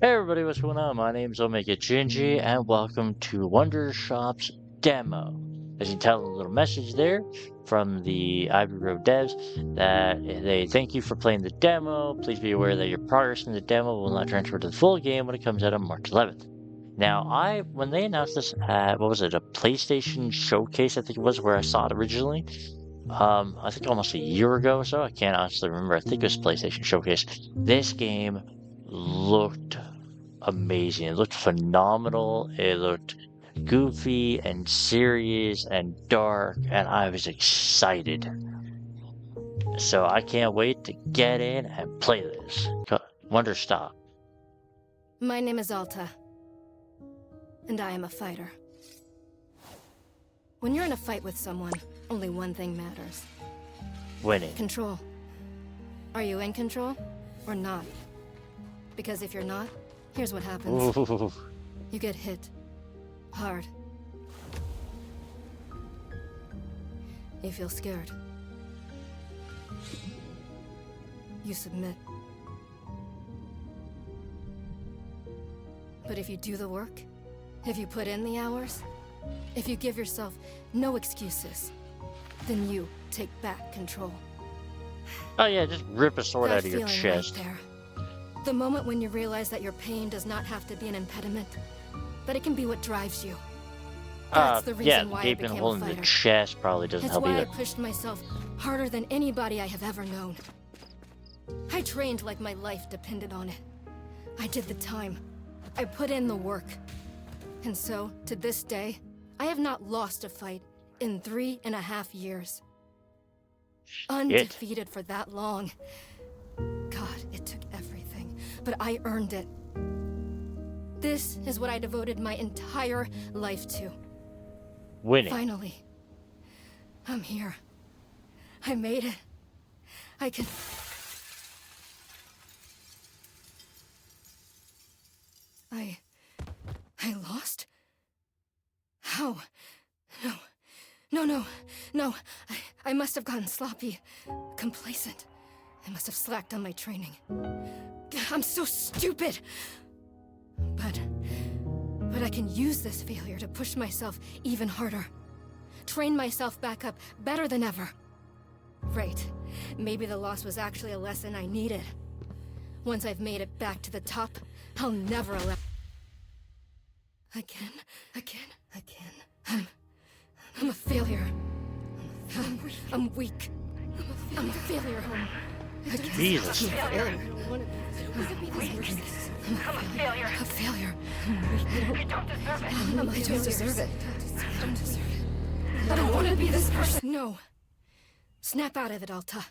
Hey everybody, what's going on? My name's OmegaGingy and welcome to Wanderstop's demo. As you can tell, a little message there from the Ivy Road devs that they thank you for playing the demo. Please be aware that your progress in the demo will not transfer to the full game when it comes out on March 11th. Now, when they announced this at, what was it, a PlayStation showcase, I think it was, where I saw it originally. I think almost a year ago or so. I can't honestly remember. I think it was PlayStation Showcase. This game looked amazing. It looked phenomenal. It looked goofy and serious and dark, and I was excited. So I can't wait to get in and play this. Wanderstop. My name is Alta, and I am a fighter. When you're in a fight with someone, only one thing matters. Winning. Control. Are you in control, or not? Because if you're not, here's what happens. Ooh. You get hit. Hard. You feel scared. You submit. But if you do the work, if you put in the hours, if you give yourself no excuses, then you take back control. Oh yeah, just rip a sword That out of your feeling chest. right there. The moment when you realize that your pain does not have to be an impediment, that it can be what drives you. That's the Yeah, reason why I gaping became hole a in the fighter. chest probably doesn't It's help why I either. pushed myself harder than anybody I have ever known. I trained like my life depended on it. I did the time. I put in the work. And so, to this day, I have not lost a fight in 3.5 years. Undefeated for that long. God, it took everything, but I earned it. This is what I devoted my entire life to. Winning. Finally, I'm here. I made it. I can... I lost? How? No. I must have gotten sloppy, complacent. I must have slacked on my training. I'm so stupid! But I can use this failure to push myself even harder. Train myself back up better than ever. Right. Maybe the loss was actually a lesson I needed. Once I've made it back to the top, I'll never allow... Again. I'm a failure. I'm weak. I'm a failure. Jesus. I'm a failure. I don't deserve it. I don't want to be this person. No. Snap out of it, Alta.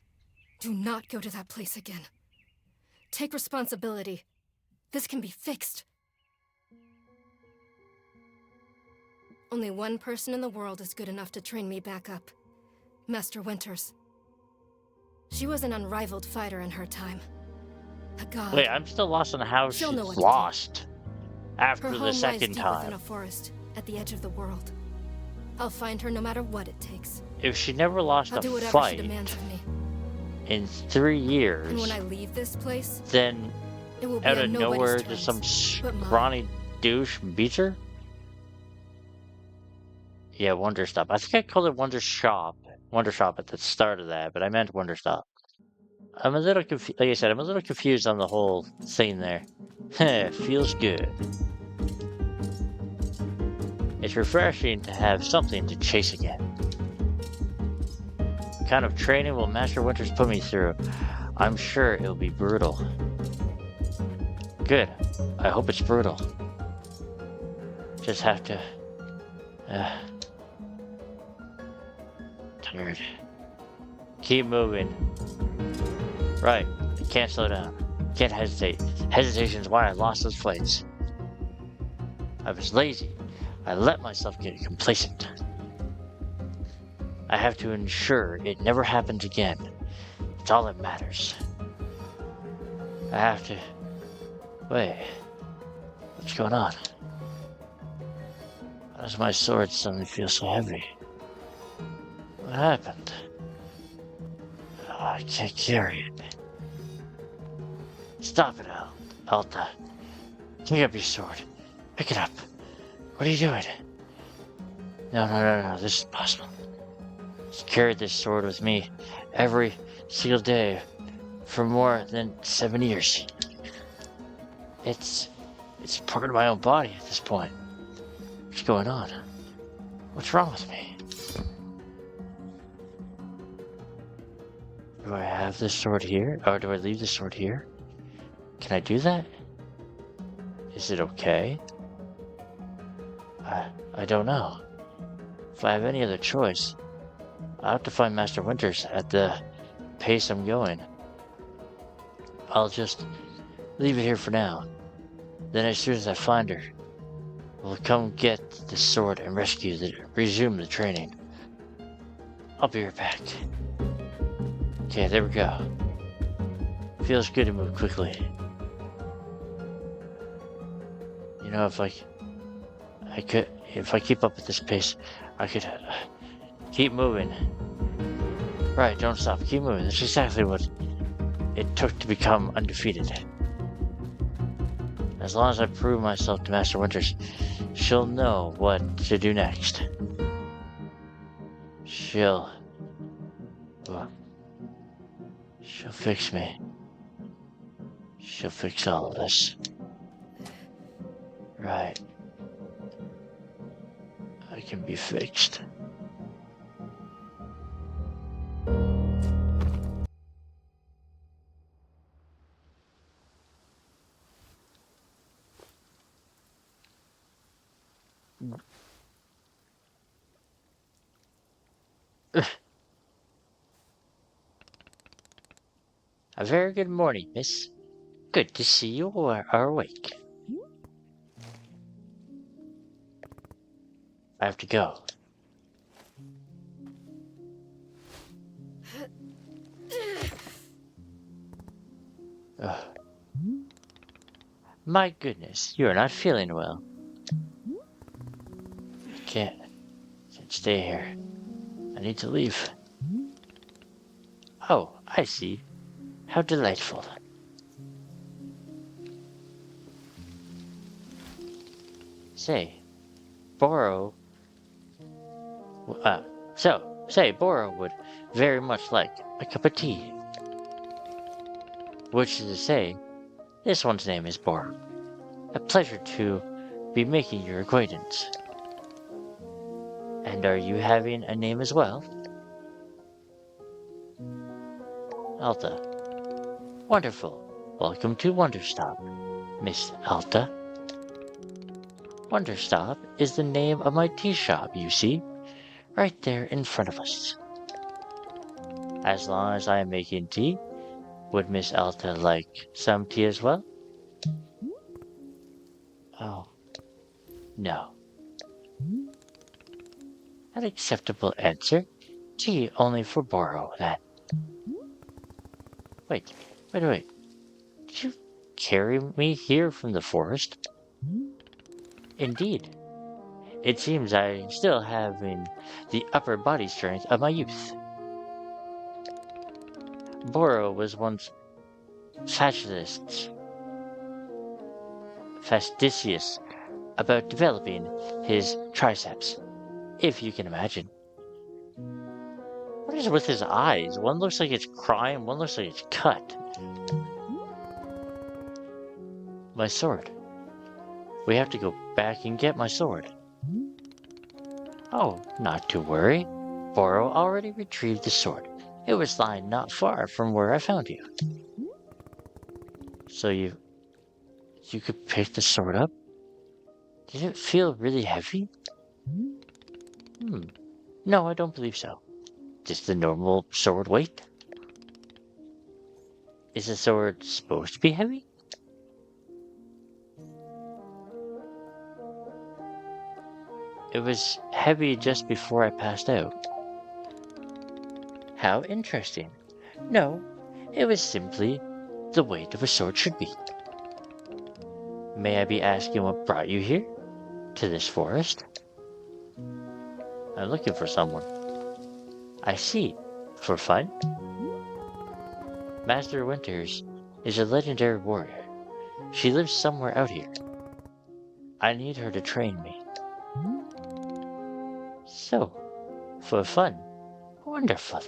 Do not go to that place again. Take responsibility. This can be fixed. Only one person in the world is good enough to train me back up. Master Winters. She was an unrivaled fighter in her time. A god. Wait, I'm still lost on how She'll she know what to lost after Her the home lies second deep time. within a forest, at the edge of the world. I'll find her no matter what it takes. If she never lost I'll a do whatever she fight demands of me. in 3 years, And when I leave this place, then it will be out on of nobody's nowhere, terms, just some but mine. scrawny douche beats her? Yeah, Wanderstop. I think I called it Wandershop at the start of that, but I meant Wanderstop. I'm a little confused. Like I said, I'm a little confused on the whole thing there. Feels good. It's refreshing to have something to chase again. What kind of training will Master Winters put me through? I'm sure it'll be brutal. Good. I hope it's brutal. Just have to... tired. Keep moving. Right. Can't slow down. Can't hesitate. Hesitation's why I lost those fights. I was lazy. I let myself get complacent. I have to ensure it never happens again. It's all that matters. I have to... Wait. What's going on? Why does my sword suddenly feel so heavy? What happened? Oh, I can't carry it. Stop it, Alta. Pick up your sword. Pick it up. What are you doing? No. This is impossible. I've carried this sword with me every single day for more than 7 years. It's part of my own body at this point. What's going on? What's wrong with me? Do I have this sword here? Or do I leave the sword here? Can I do that? Is it okay? I don't know. If I have any other choice, I'll have to find Master Winters at the pace I'm going. I'll just leave it here for now. Then as soon as I find her, we'll come get the sword and resume the training. I'll be right back. Okay, there we go. Feels good to move quickly. You know, if I keep up at this pace, I could keep moving. Right, don't stop, keep moving. That's exactly what it took to become undefeated. As long as I prove myself to Master Winters, she'll know what to do next. She'll fix me. She'll fix all of this. Right. I can be fixed. A very good morning, miss. Good to see you are awake. I have to go. Ugh. My goodness, you are not feeling well. I can't stay here. I need to leave. Oh, I see. How delightful. Say, Boro would very much like a cup of tea. Which is to say, this one's name is Boro. A pleasure to be making your acquaintance. And are you having a name as well? Alta. Wonderful. Welcome to Wanderstop, Miss Alta. Wanderstop is the name of my tea shop, you see, right there in front of us. As long as I am making tea, would Miss Alta like some tea as well? Oh, no. An acceptable answer. Tea only for Boro, then. Wait. Did you carry me here from the forest? Indeed. It seems I still have the upper body strength of my youth. Boro was once fastidious about developing his triceps, if you can imagine. What is with his eyes? One looks like it's crying, one looks like it's cut. My sword. We have to go back and get my sword. Oh, not to worry. Boro already retrieved the sword. It was lying not far from where I found you. So you could pick the sword up? Did it feel really heavy? No, I don't believe so. Just the normal sword weight? Is the sword supposed to be heavy? It was heavy just before I passed out. How interesting. No, it was simply the weight of a sword should be. May I be asking what brought you here? To this forest? I'm looking for someone. I see. For fun? Master Winters is a legendary warrior. She lives somewhere out here. I need her to train me. So, for fun. Wonderful.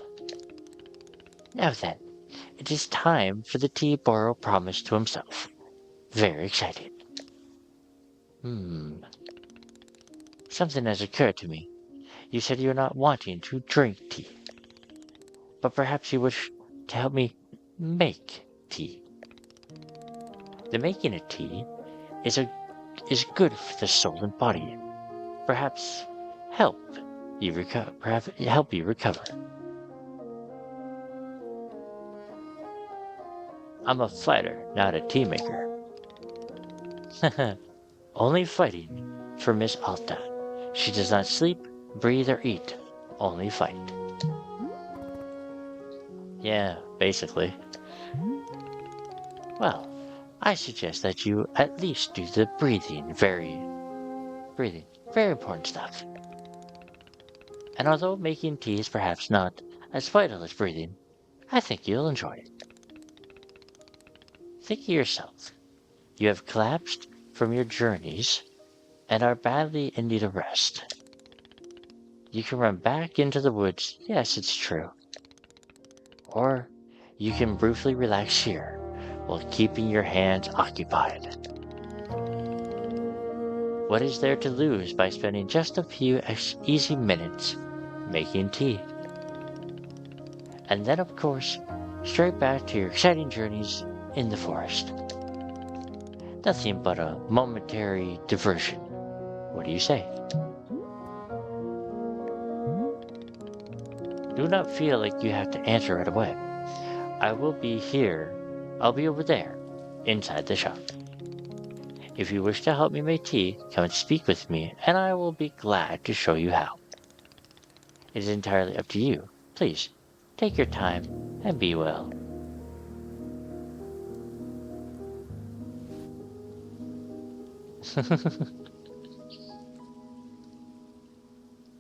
Now then, it is time for the tea Borrow promised to himself. Very excited. Something has occurred to me. You said you're not wanting to drink tea. But perhaps you wish to help me make tea. The making of tea is good for the soul and body. Perhaps help you recover. I'm a fighter, not a tea maker. Only fighting for Miss Alta. She does not sleep, breathe, or eat. Only fight. Yeah, basically. Well, I suggest that you at least do the breathing. Very important stuff. And although making tea is perhaps not as vital as breathing, I think you'll enjoy it. Think of yourself. You have collapsed from your journeys and are badly in need of rest. You can run back into the woods, yes, it's true. Or you can briefly relax here while keeping your hands occupied. What is there to lose by spending just a few easy minutes making tea? And then, of course, straight back to your exciting journeys in the forest. Nothing but a momentary diversion. What do you say? Do not feel like you have to answer right away. I will be here. I'll be over there, inside the shop. If you wish to help me make tea, come and speak with me, and I will be glad to show you how. It is entirely up to you. Please, take your time and be well.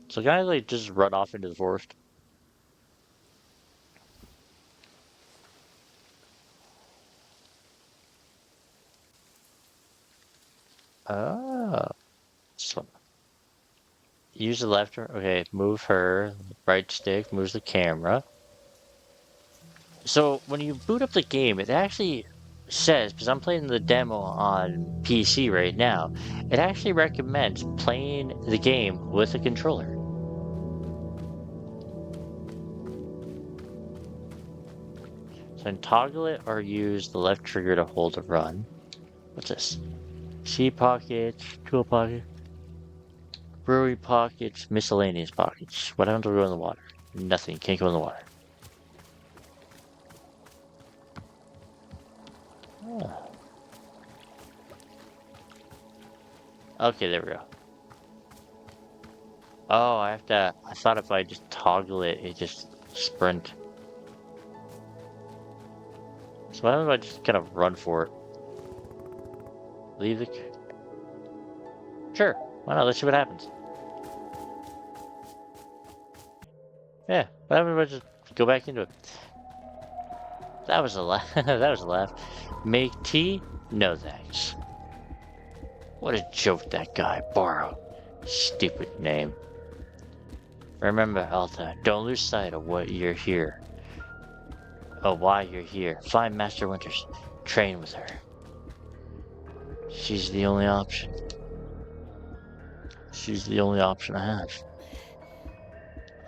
So can I like just run off into the forest? Oh. So use the left, okay, move her, right stick moves the camera. So when you boot up the game, it actually says, because I'm playing the demo on PC right now, it actually recommends playing the game with a controller. So then toggle it or use the left trigger to hold to run. What's this? Sea pockets, tool pocket, brewery pockets, miscellaneous pockets. What happens to go in the water? Nothing, can't go in the water. Oh. Okay, there we go. Oh, I thought if I just toggle it, it just sprint. So why don't I just kind of run for it? Leave the... Sure, why not? Let's see what happens. Yeah, why don't I just go back into it? That was a laugh. That was a laugh. Make tea? No thanks. What a joke that guy, Borrow. Stupid name. Remember, Alta, don't lose sight of what you're here. Oh, why you're here. Find Master Winters. Train with her. She's the only option. She's the only option I have.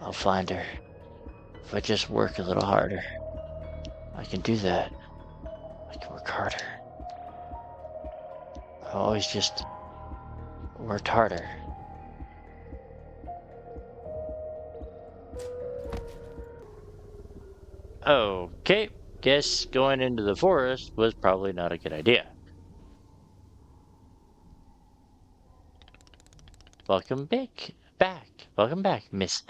I'll find her. If I just work a little harder. I can do that. I can work harder. I always just worked harder. Okay, guess going into the forest was probably not a good idea. Welcome back. Welcome back, Miss.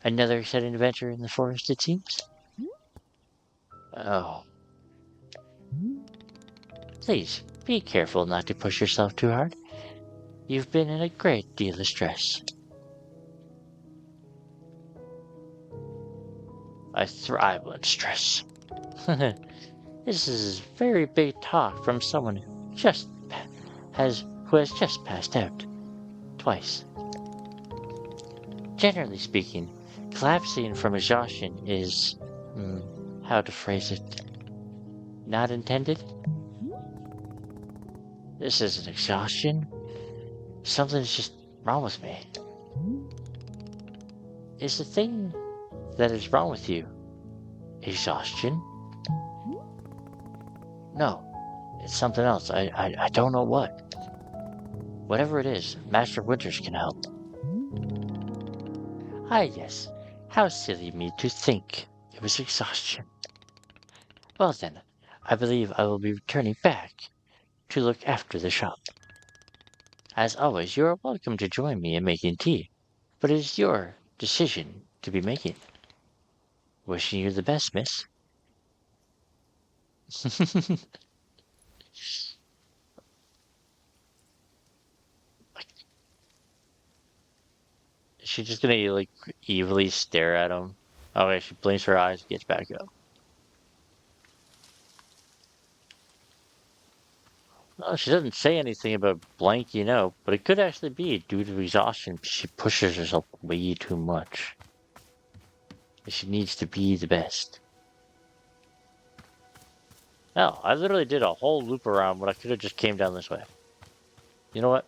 Another exciting adventure in the forest, it seems. Oh. Please, be careful not to push yourself too hard. You've been in a great deal of stress. I thrive on stress. This is very big talk from someone who just has who has just passed out. Twice. Generally speaking, collapsing from exhaustion is, how to phrase it, not intended? This isn't exhaustion. Something's just wrong with me. Is the thing that is wrong with you exhaustion? No, it's something else. I don't know what. Whatever it is, Master Winters can help. Ah, yes. How silly me to think it was exhaustion. Well then, I believe I will be returning back to look after the shop. As always, you are welcome to join me in making tea, but it is your decision to be making. Wishing you the best, miss. She's just gonna, like, evilly stare at him. Okay, she blinks her eyes, gets back up. No, she doesn't say anything about blanking out, but it could actually be due to exhaustion. She pushes herself way too much. She needs to be the best. No, I literally did a whole loop around when I could have just came down this way. You know what?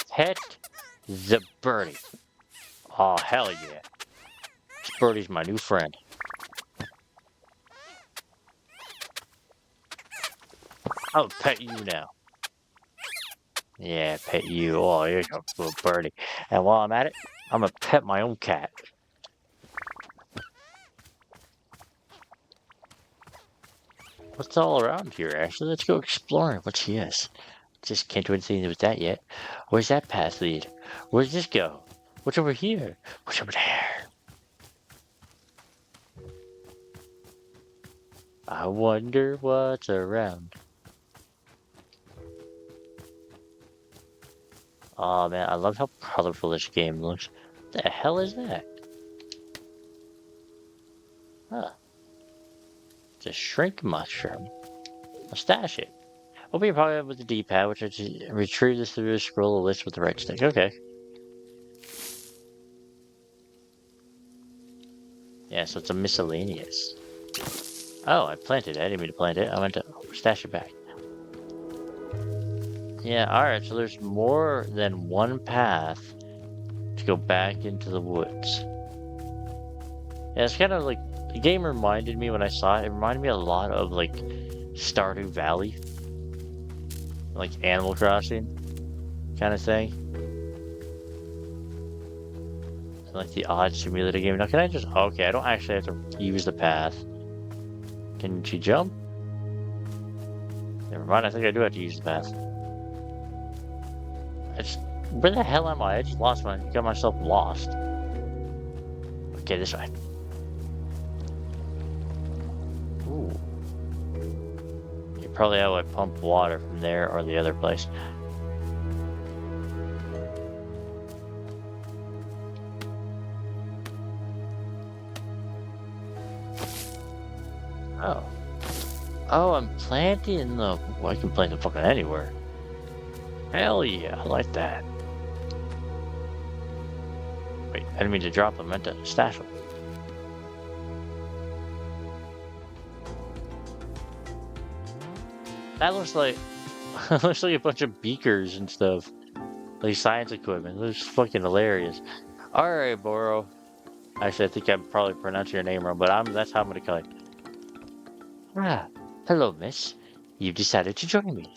Pet the birdie. Oh, hell yeah. This birdie's my new friend. I'll pet you now. Yeah, pet you. Oh, you're a little birdie. And while I'm at it, I'm gonna pet my own cat. What's all around here, Ashley? Let's go exploring. What she is. Just can't do anything with that yet. Where's that path lead? Where's this go? What's over here? What's over there? I wonder what's around. Oh man, I love how colorful this game looks. What the hell is that? Huh. It's a shrink mushroom. I'll stash it. Open your pocket with the D-pad, which is to retrieve this through a scroll or list with the right stick. Okay. Yeah, so it's a miscellaneous. Oh, I planted it. I didn't mean to plant it. I meant to stash it back. Yeah, alright, so there's more than one path to go back into the woods. Yeah, it's kind of like, the game reminded me when I saw it, it reminded me a lot of, like, Stardew Valley. Like Animal Crossing kind of thing. Like the odd simulator game. Now, can I just... Okay, I don't actually have to use the path. Can she jump? Never mind, I think I do have to use the path. Where the hell am I? I just got myself lost. Okay, this way. Ooh. You probably have to pump water from there or the other place. Oh. Oh, I'm planting the... Well, I can plant them fucking anywhere. Hell yeah, I like that. Wait, I didn't mean to drop them, I meant to stash them. That looks like... looks like a bunch of beakers and stuff. Like science equipment. It looks fucking hilarious. Alright, Boro. Actually, I think I'm probably pronouncing your name wrong, but that's how I'm gonna call you. Ah, hello, miss. You've decided to join me.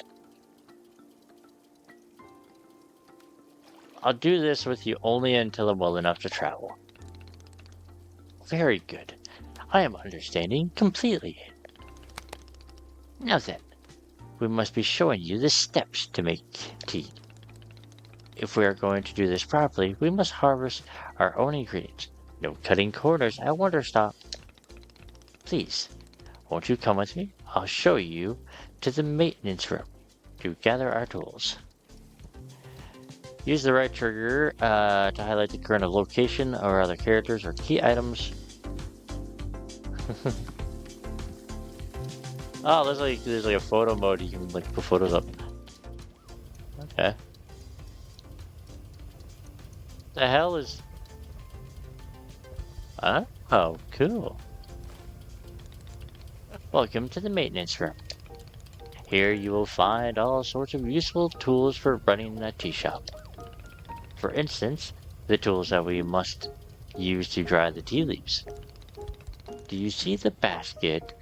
I'll do this with you only until I'm well enough to travel. Very good. I am understanding completely. Now then, we must be showing you the steps to make tea. If we are going to do this properly, we must harvest our own ingredients. No cutting corners at Wanderstop. Please, won't you come with me? I'll show you to the maintenance room to gather our tools. Use the right trigger to highlight the current location or other characters or key items. Oh, there's like a photo mode. You can like put photos up. Okay. The hell is? Huh? Oh, cool. Welcome to the maintenance room. Here you will find all sorts of useful tools for running a tea shop. For instance, the tools that we must use to dry the tea leaves. Do you see the basket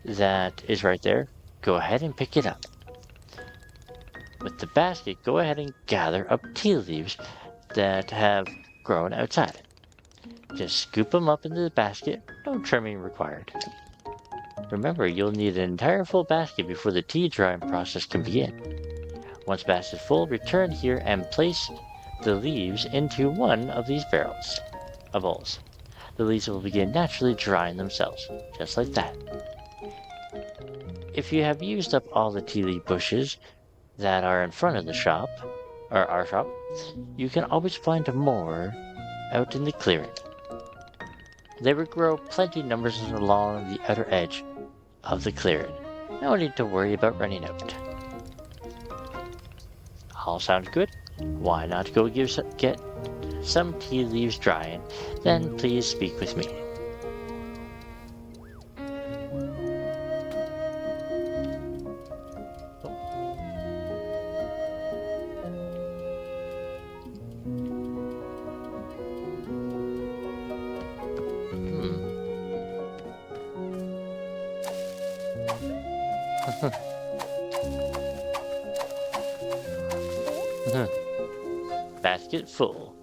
that is right there? Go ahead and pick it up. With the basket, go ahead and gather up tea leaves that have grown outside. Just scoop them up into the basket, no trimming required. Remember, you'll need an entire full basket before the tea drying process can begin. Once basket full, return here and place the leaves into one of these bowls. The leaves will begin naturally drying themselves, just like that. If you have used up all the tea leaf bushes that are in front of the shop, or our shop, you can always find more out in the clearing. They will grow plenty numbers along the outer edge of the clearing. No need to worry about running out. All sounds good? Why not go get some tea leaves drying, then please speak with me. Hmm. Basket full.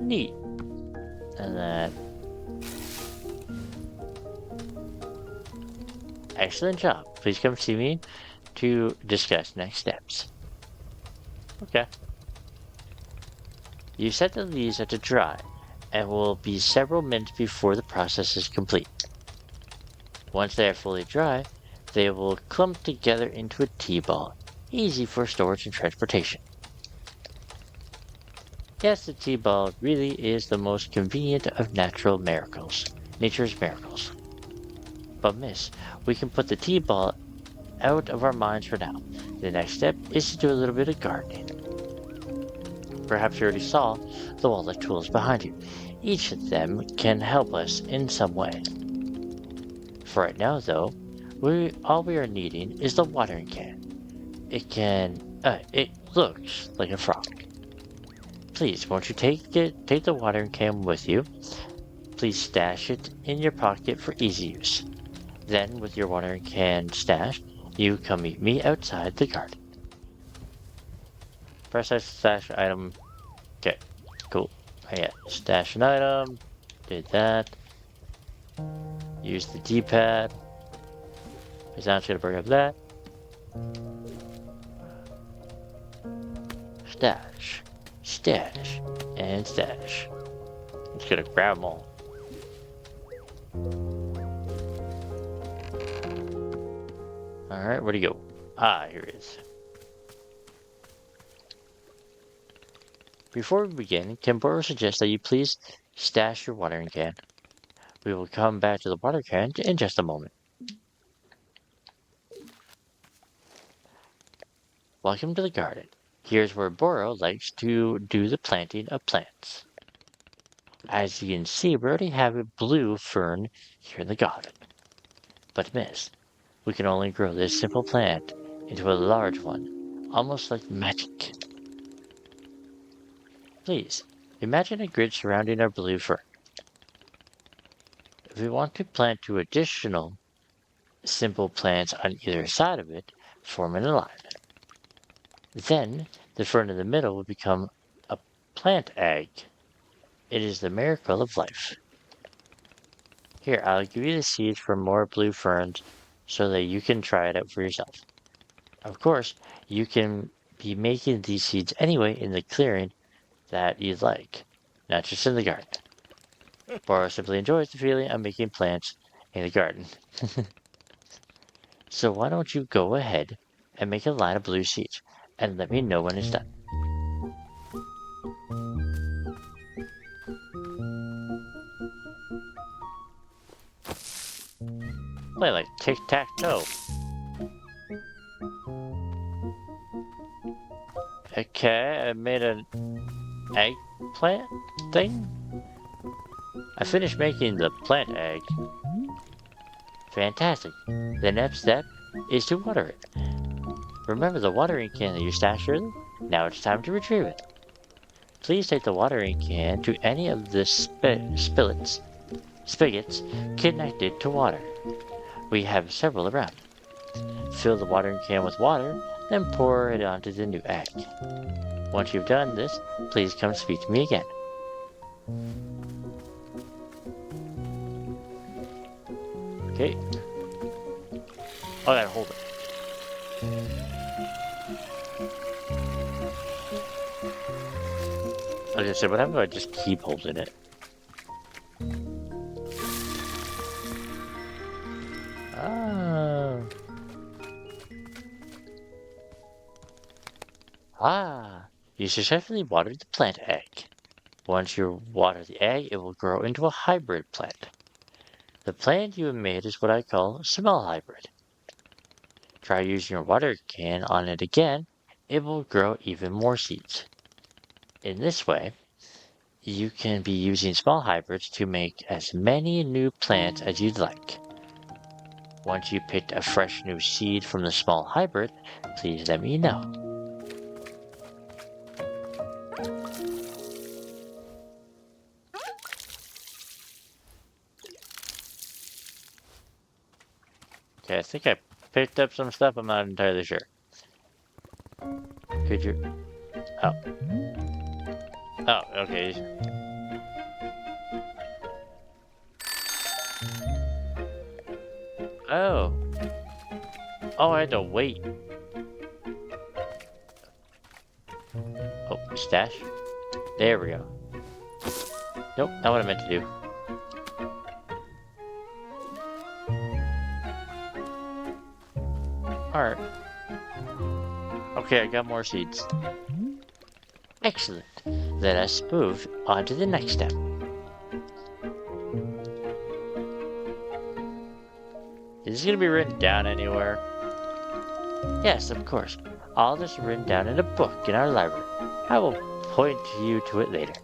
Neat. And then, excellent job. Please come see me to discuss next steps. Okay. You set the leaves out to dry, and will be several minutes before the process is complete. Once they are fully dry, they will clump together into a tea ball, easy for storage and transportation. Yes, the tea ball really is the most convenient of nature's miracles. But miss, we can put the tea ball out of our minds for now. The next step is to do a little bit of gardening. Perhaps you already saw the wall of tools behind you. Each of them can help us in some way. For right now, though, all we are needing is the watering can. It looks like a frog. Please, won't you take the watering can with you? Please stash it in your pocket for easy use. Then, with your watering can stashed, you come meet me outside the garden. Press that stash item. Okay, cool. Yeah, stash an item. Did that. Use the D-pad. Is that gonna bring up that? Stash. Stash. And stash. I'm just gonna grab them all. Alright, where'd he go? Ah, here he is. Before we begin, can Boro suggest that you please stash your watering can? We will come back to the water can in just a moment. Welcome to the garden. Here's where Boro likes to do the planting of plants. As you can see, we already have a blue fern here in the garden. But miss, we can only grow this simple plant into a large one, almost like magic. Please, imagine a grid surrounding our blue fern. If we want to plant two additional simple plants on either side of it, form an alignment. Then, the fern in the middle will become a plant egg. It is the miracle of life. Here, I'll give you the seeds for more blue ferns so that you can try it out for yourself. Of course, you can be making these seeds anyway in the clearing that you'd like, not just in the garden. Boro simply enjoys the feeling of making plants in the garden. So why don't you go ahead and make a line of blue seeds and let me know when it's done. Play like tic-tac-toe. Okay, I made an eggplant thing? I finished making the plant egg. Fantastic. The next step is to water it. Remember the watering can that you stashed earlier? Now it's time to retrieve it. Please take the watering can to any of the spigots connected to water. We have several around. Fill the watering can with water, then pour it onto the new egg. Once you've done this, please come speak to me again. Okay. Oh, I gotta hold it. Like I said, what happens if I just keep holding it? Oh. You successfully watered the plant egg. Once you water the egg, it will grow into a hybrid plant. The plant you have made is what I call a small hybrid. Try using your water can on it again, it will grow even more seeds. In this way, you can be using small hybrids to make as many new plants as you'd like. Once you picked a fresh new seed from the small hybrid, please let me know. Okay, I think I picked up some stuff, I'm not entirely sure. Could you... Oh. Oh, okay. Oh. Oh, I had to wait. Oh, stash. There we go. Nope, not what I meant to do. Alright. Okay, I got more seeds. Excellent. Let us move on to the next step. Is this going to be written down anywhere? Yes, of course. All this is written down in a book in our library. I will point you to it later.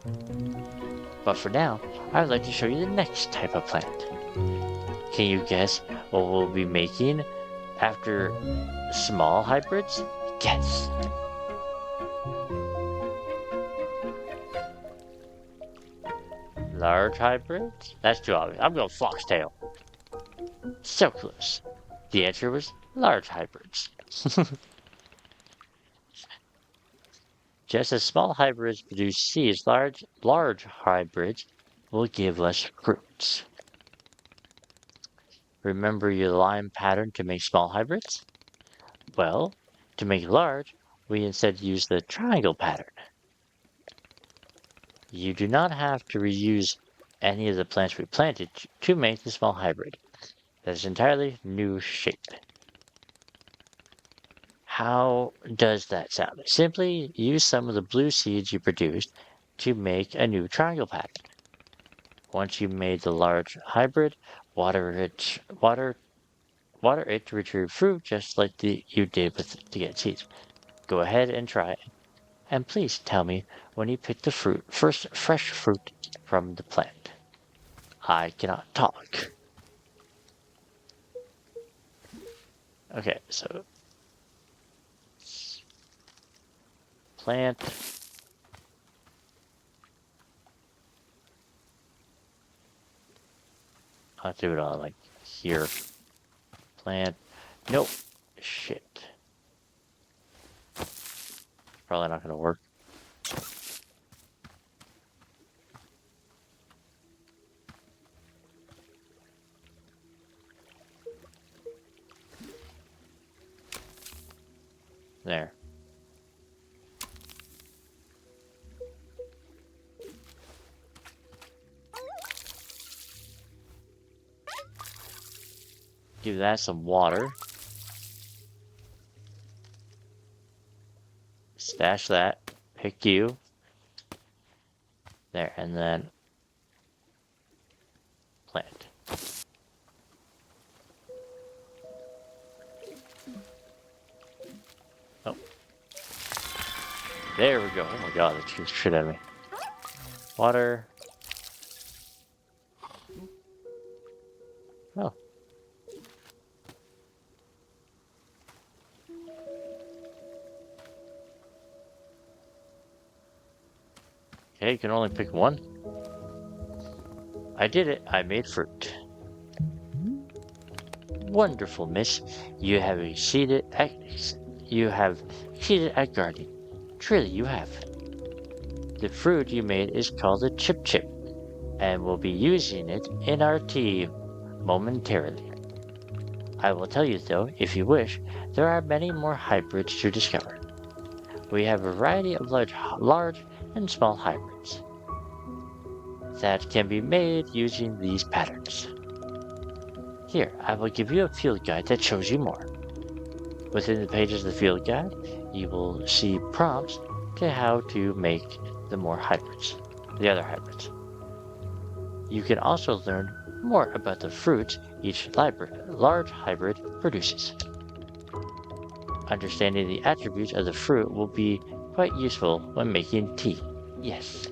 But for now, I would like to show you the next type of plant. Can you guess what we'll be making after small hybrids? Guess. Large hybrids? That's too obvious. I'm going foxtail. So close. The answer was large hybrids. Just as small hybrids produce seeds, large hybrids will give us fruits. Remember your line pattern to make small hybrids? Well, to make large, we instead use the triangle pattern. You do not have to reuse any of the plants we planted to make the small hybrid. That is an entirely new shape. How does that sound? Simply use some of the blue seeds you produced to make a new triangle pattern. Once you've made the large hybrid, water it to retrieve fruit just like you did to get seeds. Go ahead and try it. And please tell me when you pick the first fresh fruit from the plant. I cannot talk. Okay, so plant. I'll do it all like here. Plant. Nope. Shit. Probably not gonna work. There. Give that some water. Stash that. Pick you. There, and then plant. There we go. Oh my god, that scared the shit out of me. Water. Oh. Okay, you can only pick one. I did it. I made fruit. Wonderful, miss. You have exceeded at gardening. Truly, you have. The fruit you made is called a chip chip, and we'll be using it in our tea momentarily. I will tell you, though, if you wish, there are many more hybrids to discover. We have a variety of large and small hybrids that can be made using these patterns. Here, I will give you a field guide that shows you more. Within the pages of the field guide, you will see prompts to how to make the other hybrids. You can also learn more about the fruits each large hybrid produces. Understanding the attributes of the fruit will be quite useful when making tea. Yes.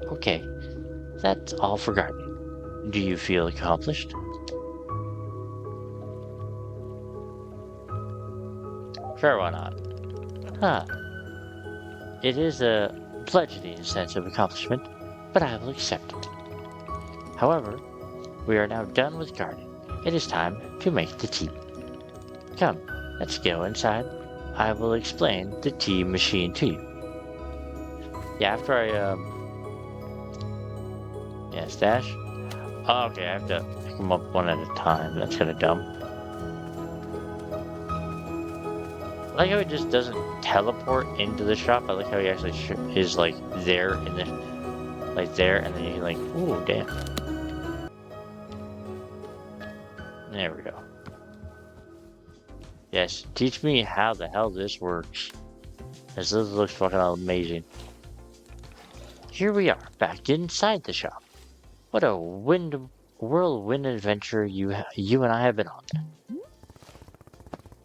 Okay, that's all for gardening. Do you feel accomplished? Sure, why not? Huh. It is a bludgeoning sense of accomplishment, but I will accept it. However, we are now done with gardening. It is time to make the tea. Come, let's go inside. I will explain the tea machine to you. Yeah, after yeah, stash. Oh, okay, I have to pick them up one at a time. That's kind of dumb. I like how he just doesn't teleport into the shop. I like how he actually is like there in the, like there, and then he like, ooh, damn. There we go. Yes, teach me how the hell this works. This looks fucking amazing. Here we are, back inside the shop. What a whirlwind adventure you and I have been on.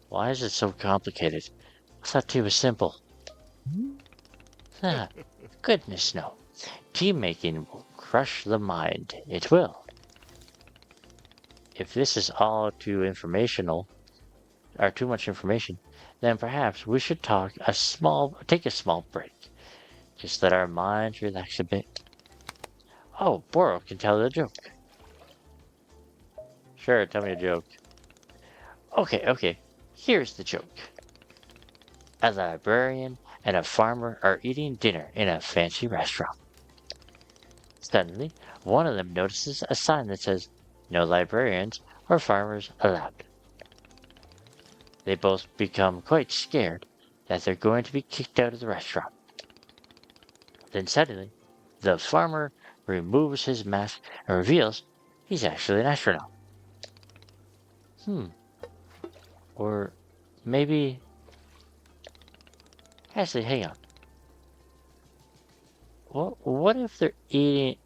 Why is it so complicated? I thought tea was simple. Ah, goodness no. Tea making will crush the mind. It will. If this is all too informational, or too much information, then perhaps we should take a small break. Just let our minds relax a bit. Oh, Boro can tell the joke. Sure, tell me a joke. Okay. Here's the joke. A librarian and a farmer are eating dinner in a fancy restaurant. Suddenly, one of them notices a sign that says, "No librarians or farmers allowed." They both become quite scared that they're going to be kicked out of the restaurant. Then suddenly, the farmer removes his mask and reveals he's actually an astronaut. Or maybe... Actually, hang on. What if they're eating...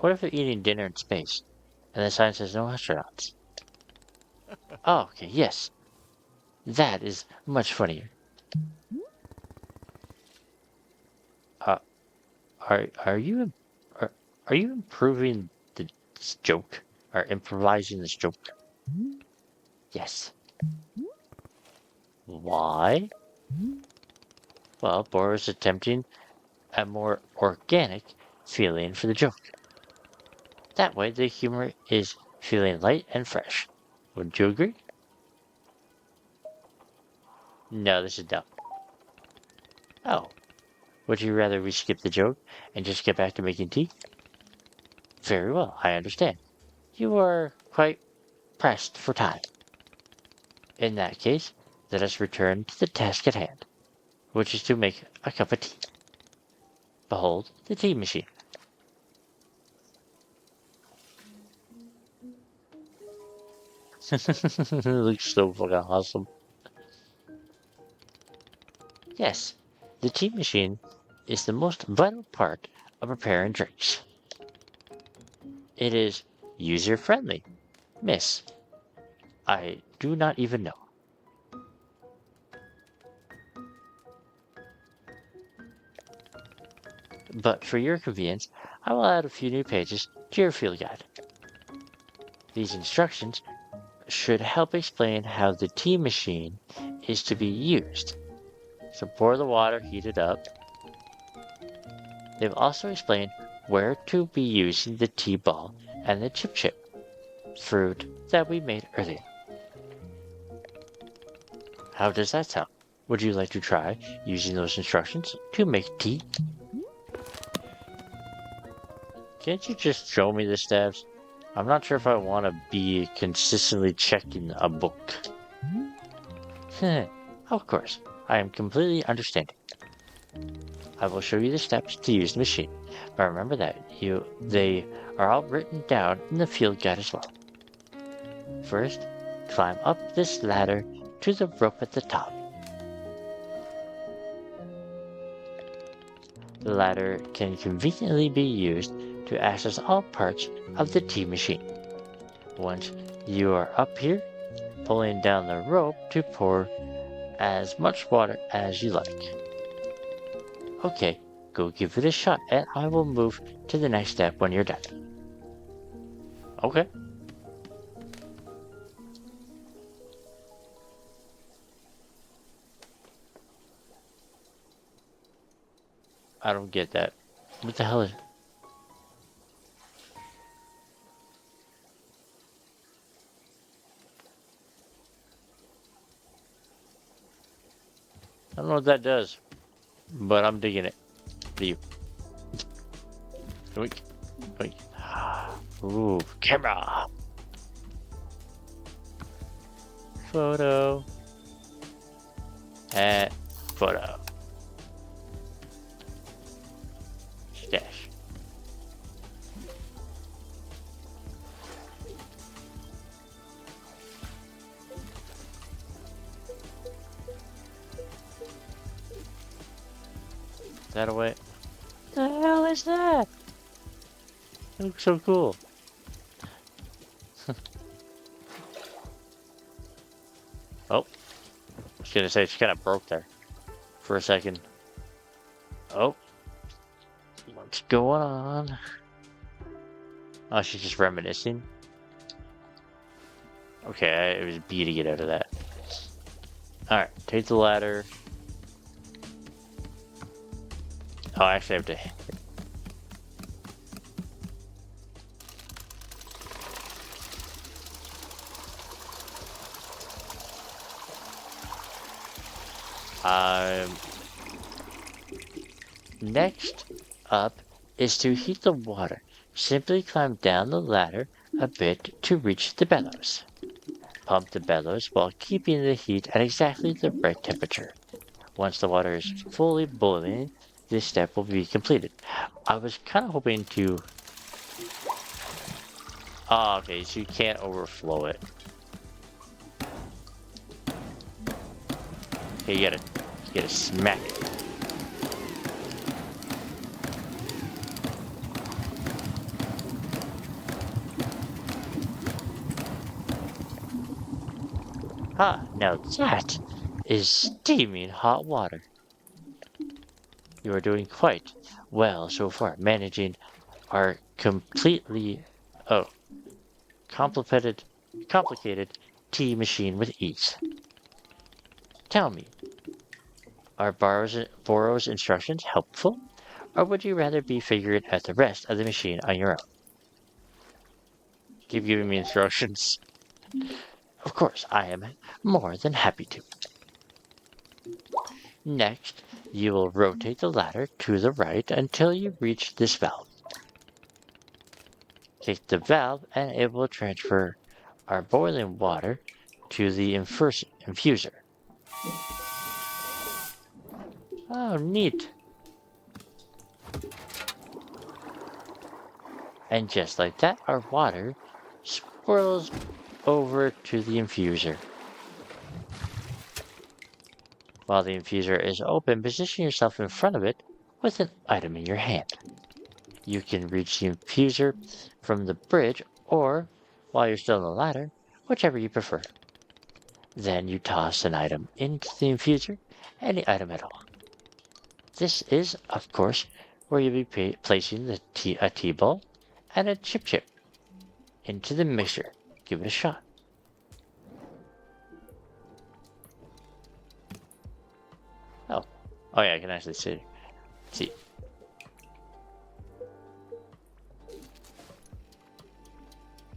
What if they're eating dinner in space, and the sign says no astronauts? Oh, okay, yes. That is much funnier. Uh, are you are you improving this joke? Or improvising this joke? Yes. Why? Well, Boris is attempting a more organic feeling for the joke. That way, the humor is feeling light and fresh. Would you agree? No, this is dumb. Oh, would you rather we skip the joke and just get back to making tea? Very well, I understand. You are quite pressed for time. In that case, let us return to the task at hand, which is to make a cup of tea. Behold the tea machine. It looks so fucking awesome. Yes, the tea machine is the most vital part of preparing drinks. It is user-friendly, miss. I do not even know. but for your convenience, I will add a few new pages to your field guide. These instructions should help explain how the tea machine is to be used. So pour the water, heat it up. They've also explained where to be using the tea ball and the chip fruit that we made earlier. How does that sound? Would you like to try using those instructions to make tea? Can't you just show me the steps? I'm not sure if I want to be consistently checking a book. Of course, I am completely understanding. I will show you the steps to use the machine, but remember that they are all written down in the field guide as well. First, climb up this ladder to the rope at the top. The ladder can conveniently be used to access all parts of the tea machine. Once you are up here, pulling down the rope to pour as much water as you like. Okay, go give it a shot and I will move to the next step when you're done. Okay. I don't get that. What the hell is... I don't know what that does, but I'm digging it. Do you? Wait, wait. Ooh, camera. Photo. And photo. Stash. Is that away? What the hell is that? It looks so cool. Oh. I was gonna say, she kind of broke there for a second. Oh. What's going on? Oh, she's just reminiscing. Okay, it was B to get out of that. Alright, take the ladder. Oh, I actually have to... Next up is to heat the water. Simply climb down the ladder a bit to reach the bellows. Pump the bellows while keeping the heat at exactly the right temperature. Once the water is fully boiling, this step will be completed. I was kind of hoping to... Oh, okay, so you can't overflow it. Okay, you gotta smack it. Ah, now that is steaming hot water. You are doing quite well so far, managing our complicated tea machine with ease. Tell me, are Borrow's instructions helpful, or would you rather be figuring out the rest of the machine on your own? Keep giving me instructions. Of course, I am more than happy to. Next, you will rotate the ladder to the right until you reach this valve. Click the valve and it will transfer our boiling water to the infuser. Oh, neat. And just like that, our water swirls over to the infuser. While the infuser is open, position yourself in front of it with an item in your hand. You can reach the infuser from the bridge or while you're still on the ladder, whichever you prefer. Then you toss an item into the infuser, any item at all. This is, of course, where you'll be placing a tea ball and a chip into the mixer. Give it a shot. Oh, yeah, I can actually see.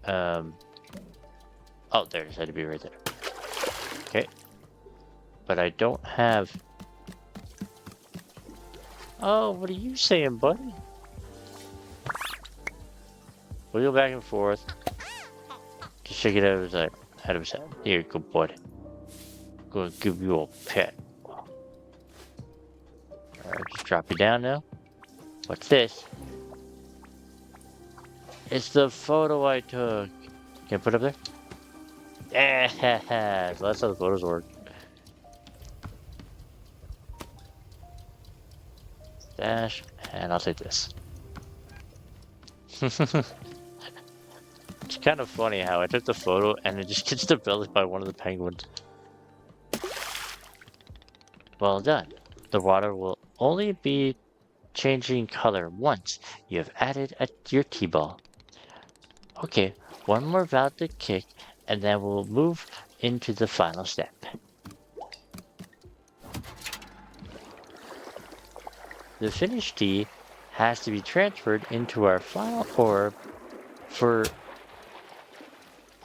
Oh, there it had to be right there. Okay, but I don't have. Oh, what are you saying, buddy? We'll go back and forth. Just shake it out of his head. Here, good boy. Gonna give you a pet. Alright, just drop you down now. What's this? It's the photo I took. Can I put it up there? Yeah, so that's how the photos work. Dash, and I'll take this. It's kind of funny how I took the photo and it just gets developed by one of the penguins. Well done. The water will only be changing color once you have added your T-ball. Okay, one more valve to kick and then we'll move into the final step. The finished tea has to be transferred into our final orb for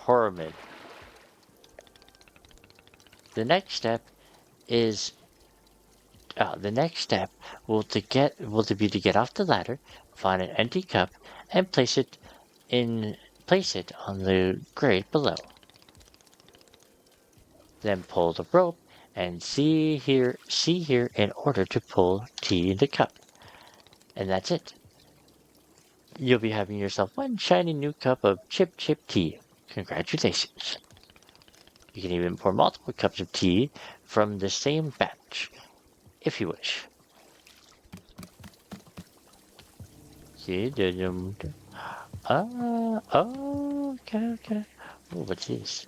pyramid. The next step will be to get off the ladder, find an empty cup, and place it on the grate below. Then pull the rope and see here in order to pull tea in the cup. And that's it. You'll be having yourself one shiny new cup of chip tea. Congratulations. You can even pour multiple cups of tea from the same batch, if you wish. See, okay. Oh, what's this?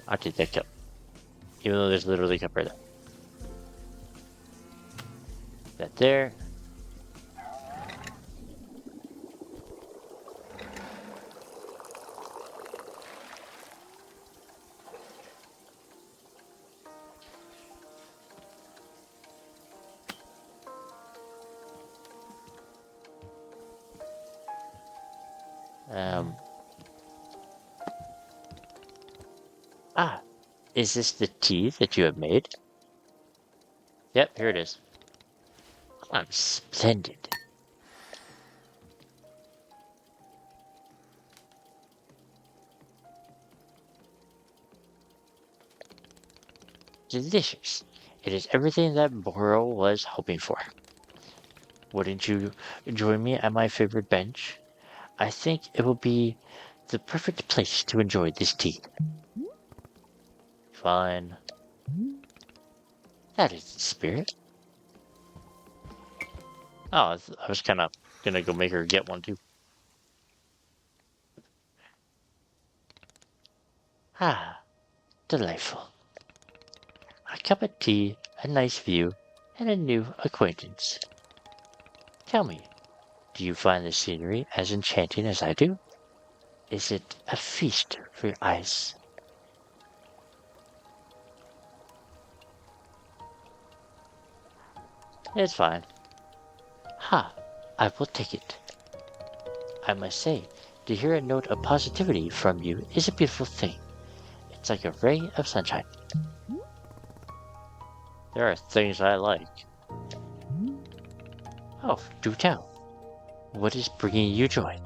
I'll take that cup. Even though there's literally a cup right there. That there. Is this the tea that you have made? Yep, here it is. I'm splendid. Delicious. It is everything that Boro was hoping for. Wouldn't you join me at my favorite bench? I think it will be the perfect place to enjoy this tea. Fine. That is the spirit. Oh, I was kind of gonna go make her get one too. Ah, delightful. A cup of tea, a nice view, and a new acquaintance. Tell me, do you find the scenery as enchanting as I do? Is it a feast for your eyes? It's fine. Ha! I will take it. I must say, to hear a note of positivity from you is a beautiful thing. It's like a ray of sunshine. There are things I like. Oh, do tell. What is bringing you joy?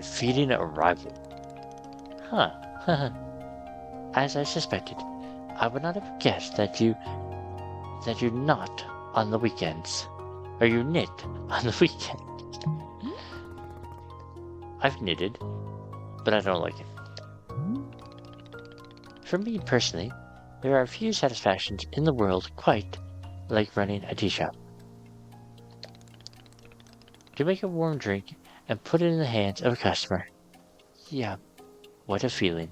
Feeding a rival. Huh. As I suspected, I would not have guessed that you knot on the weekends. Or you knit on the weekend. I've knitted, but I don't like it. For me personally, there are few satisfactions in the world quite like running a tea shop. To make a warm drink and put it in the hands of a customer, Yeah, what a feeling.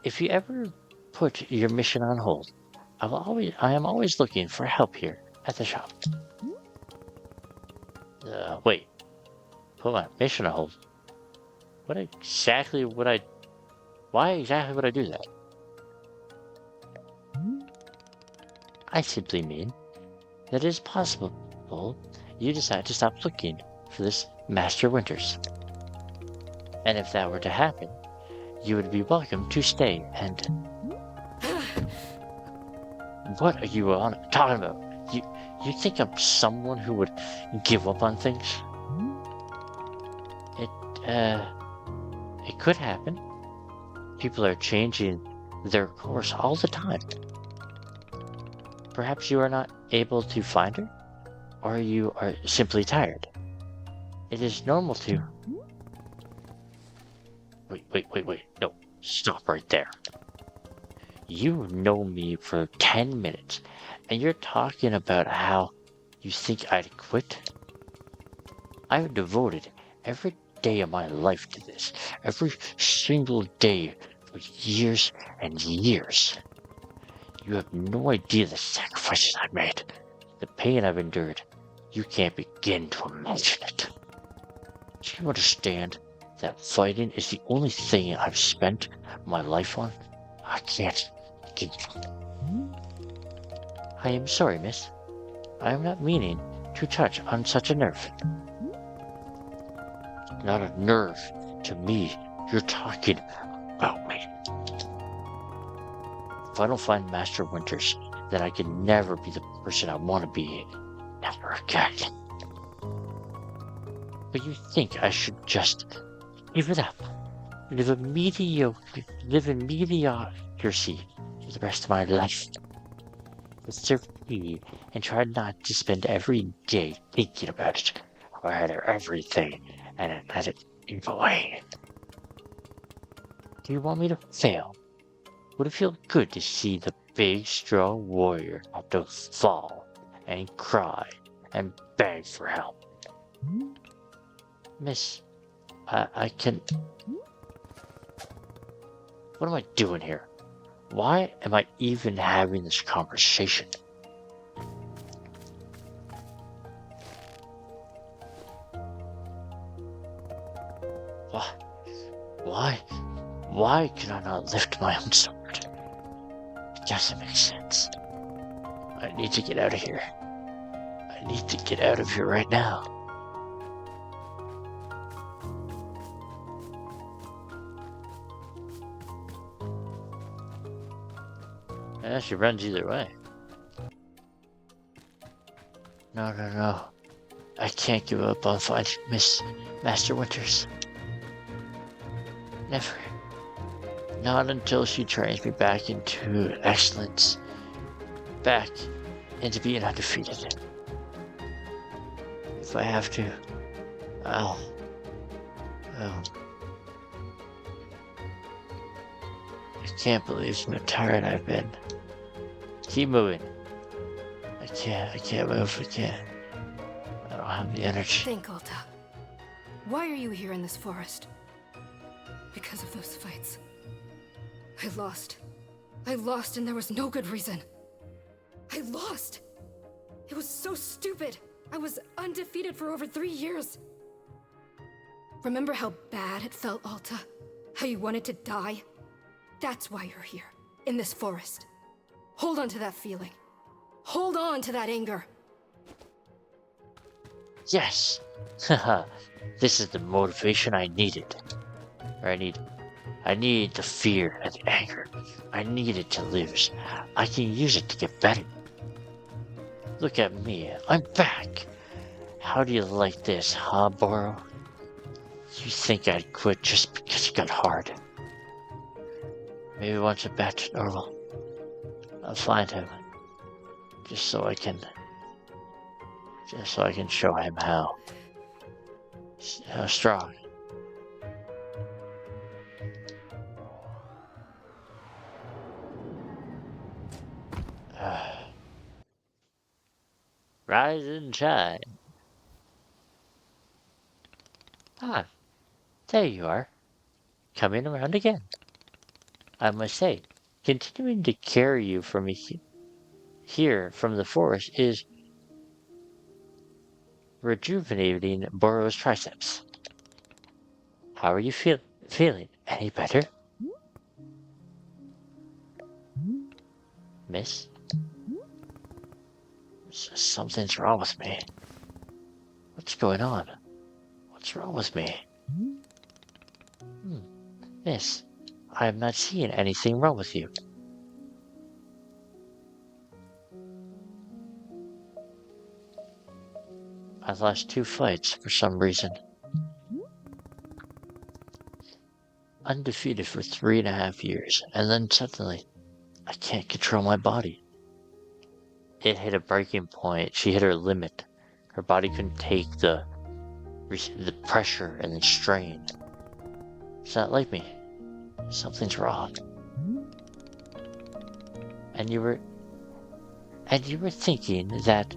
If you ever put your mission on hold, I am always looking for help here at the shop. Wait, put my mission on hold. Why exactly would I do that? I simply mean that it is possible you decide to stop looking for this Master Winters. And if that were to happen, you would be welcome to stay and... What are you talking about? You think I'm someone who would give up on things? It, it could happen. People are changing their course all the time. Perhaps you are not able to find her, or you are simply tired. It is normal to... Wait. No, stop right there. You know me for 10 minutes, and you're talking about how you think I'd quit? I've devoted every day of my life to this, every single day for years and years. You have no idea the sacrifices I've made, the pain I've endured. You can't begin to imagine it. Do you understand that fighting is the only thing I've spent my life on? I can't give up. I am sorry, miss. I am not meaning to touch on such a nerve. Not a nerve to me. You're talking about me. If I don't find Master Winters, then I can never be the person I want to be. Never again. But you think I should just give it up? Live in mediocrity for the rest of my life? Serve me and try not to spend every day thinking about it. I had everything and let it go away. Do you want me to fail? Would it feel good to see the big, strong warrior have to fall and cry and beg for help? Miss, I can... What am I doing here? Why am I even having this conversation? Why can I not lift my own sword? It doesn't make sense. I need to get out of here. I need to get out of here right now. Yeah, she runs either way. No. I can't give up on finding Master Winters. Never. Not until she trains me back into excellence. Back into being undefeated. If I have to, I'll... I can't believe how tired I've been. Keep moving. I can't move, I can't. I don't have the energy. Think, Alta. Why are you here in this forest? Because of those fights. I lost and there was no good reason. I lost! It was so stupid! I was undefeated for over 3 years. Remember how bad it felt, Alta? How you wanted to die? That's why you're here, in this forest. Hold on to that feeling. Hold on to that anger. Yes! Haha, this is the motivation I needed. I need the fear and the anger. I need it to lose. I can use it to get better. Look at me, I'm back. How do you like this, huh, Boro? You think I'd quit just because it got hard? Maybe once I'm back to normal, I'll find him. Just so I can show him how strong. Rise and shine. Ah, there you are, coming around again. I must say, continuing to carry you from here from the forest is rejuvenating Burrow's triceps. How are you feeling? Any better? Miss? Something's wrong with me. What's going on? What's wrong with me? Miss, I am not seeing anything wrong with you. I lost 2 fights for some reason. Undefeated for 3.5 years, and then suddenly, I can't control my body. It hit a breaking point. She hit her limit. Her body couldn't take the pressure and the strain. It's not like me. Something's wrong. And you were thinking that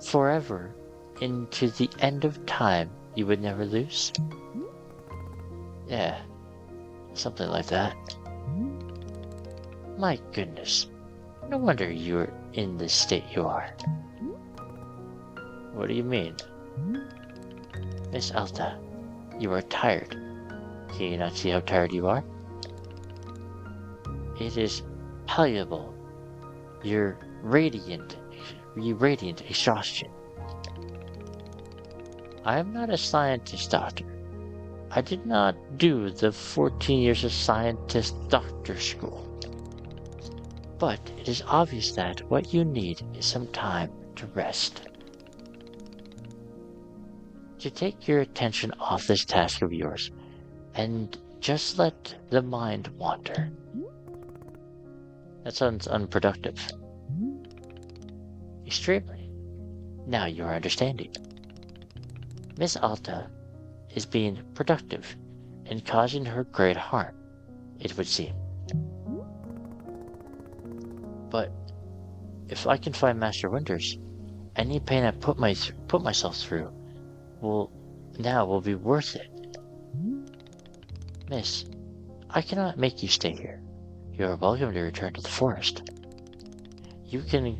forever into the end of time you would never lose? Yeah, something like that. My goodness. No wonder you're in the state you are. What do you mean? Miss Alta, you are tired. Can you not see how tired you are? It is palpable. You're radiant exhaustion. I am not a scientist, doctor. I did not do the 14 years of scientist doctor school. But it is obvious that what you need is some time to rest. To take your attention off this task of yours, and just let the mind wander. That sounds unproductive. Extremely. Now you are understanding. Miss Alta is being productive and causing her great harm, it would seem. But if I can find Master Wonders, any pain I put myself through will be worth it. Miss, I cannot make you stay here. You are welcome to return to the forest. You can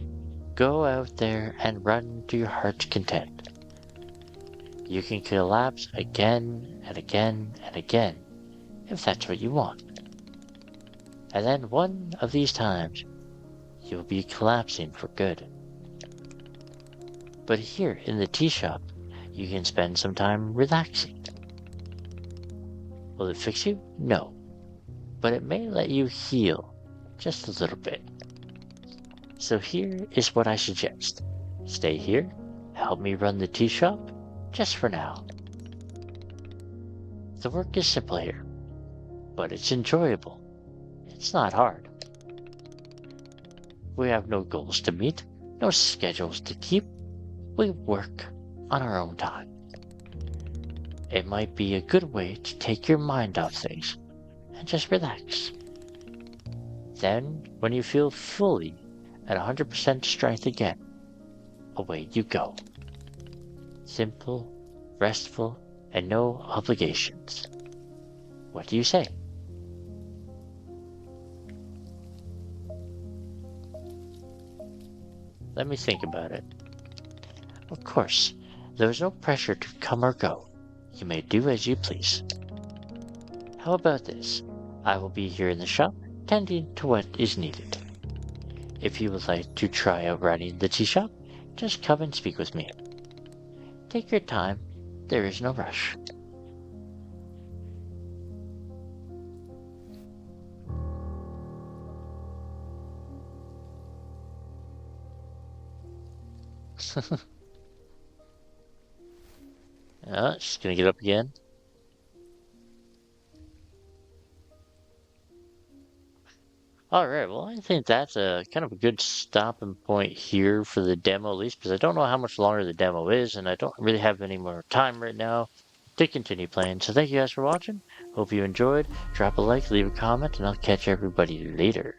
go out there and run to your heart's content. You can collapse again and again and again, if that's what you want. And then one of these times, you'll be collapsing for good. But here in the tea shop, you can spend some time relaxing. Will it fix you? No. But it may let you heal just a little bit. So here is what I suggest. Stay here, help me run the tea shop, just for now. The work is simple here, but it's enjoyable. It's not hard. We have no goals to meet, no schedules to keep. We work on our own time. It might be a good way to take your mind off things and just relax. Then, when you feel fully at 100% strength again, away you go. Simple, restful, and no obligations. What do you say? Let me think about it. Of course, there is no pressure to come or go. You may do as you please. How about this? I will be here in the shop, tending to what is needed. If you would like to try out running the tea shop, just come and speak with me. Take your time, there is no rush. She's gonna get up again. Alright, well I think that's a kind of a good stopping point here for the demo, at least, because I don't know how much longer the demo is, and I don't really have any more time right now to continue playing. So thank you guys for watching. Hope you enjoyed. Drop a like, leave a comment, and I'll catch everybody later.